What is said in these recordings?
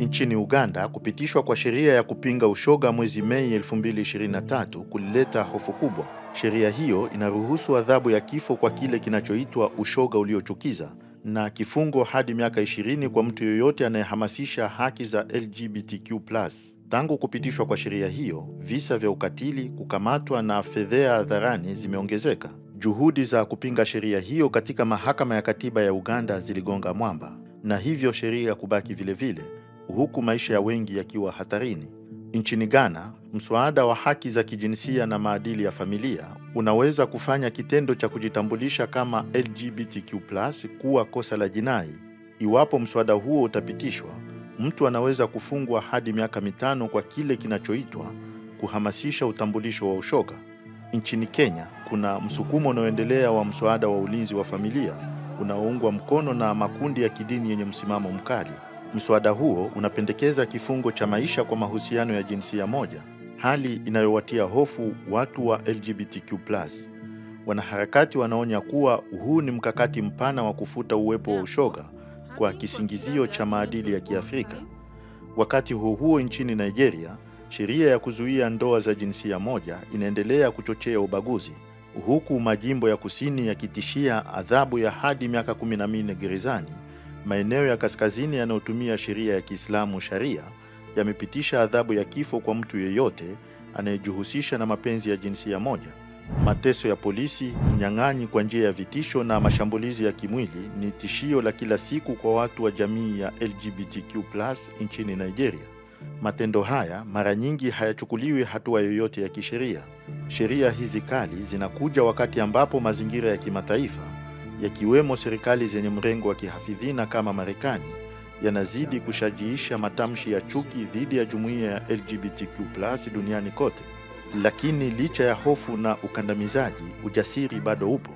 Nchini Uganda, kupitishwa kwa sheria ya kupinga ushoga mwezi Mei 2023 kulileta hofu kubwa. Sheria hiyo inaruhusu adhabu ya kifo kwa kile kinachoitwa ushoga uliochukiza na kifungo hadi miaka 20 kwa mtu yoyote anayehamasisha haki za LGBTQ+. Tangu kupitishwa kwa sheria hiyo, visa vya ukatili, kukamatwa na fedheha hadharani zimeongezeka. Juhudi za kupinga sheria hiyo katika mahakama ya katiba ya Uganda ziligonga mwamba, na hivyo sheria kubaki vile vile, huku maisha ya wengi yakiwa hatarini. Nchini Ghana, mswada wa haki za kijinsia na maadili ya familia unaweza kufanya kitendo cha kujitambulisha kama LGBTQ+ kuwa kosa la jinai. Iwapo mswada huo utapitishwa, mtu anaweza kufungwa hadi miaka 5 kwa kile kinachoitwa kuhamasisha utambulisho wa ushoga. Nchini Kenya, kuna msukumo unaoendelea wa mswada wa ulinzi wa familia unaoungwa mkono na makundi ya kidini yenye msimamo mkali. Mswada huo unapendekeza kifungo cha maisha kwa mahusiano ya jinsia moja, hali inayowatia hofu watu wa LGBTQ+. Wanaharakati wanaonya kuwa huu ni mkakati mpana wa kufuta uwepo wa ushoga kwa kisingizio cha maadili ya Kiafrika. Wakati huo nchini Nigeria, sheria ya kuzuia ndoa za jinsia moja inaendelea kuchochea ubaguzi, huku majimbo ya kusini yakitishia adhabu ya hadi miaka 14 gerezani. Maeneo ya kaskazini yanayotumia sheria ya Kiislamu Sharia yamepitisha adhabu ya kifo kwa mtu yeyote anayejihusisha na mapenzi ya jinsia moja. Mateso ya polisi, unyang'anyi kwa njia ya vitisho na mashambulizi ya kimwili ni tishio la kila siku kwa watu wa jamii ya LGBTQ+ nchini Nigeria. Matendo haya mara nyingi hayachukuliwi hatua yoyote ya kisheria. Sheria hizi kali zinakuja wakati ambapo mazingira ya kimataifa, yakiwemo serikali zenye mrengo wa kihafidhina kama Marekani, yanazidi kushajiisha matamshi ya chuki dhidi ya jumuiya ya LGBTQ+ duniani kote. Lakini licha ya hofu na ukandamizaji, ujasiri bado upo.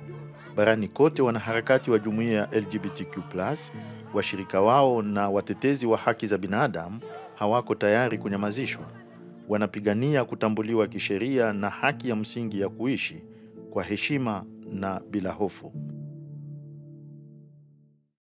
Barani kote, wanaharakati wa jumuiya ya LGBTQ+, washirika wao na watetezi wa haki za binadamu hawako tayari kunyamazishwa. Wanapigania kutambuliwa kisheria na haki ya msingi ya kuishi kwa heshima na bila hofu.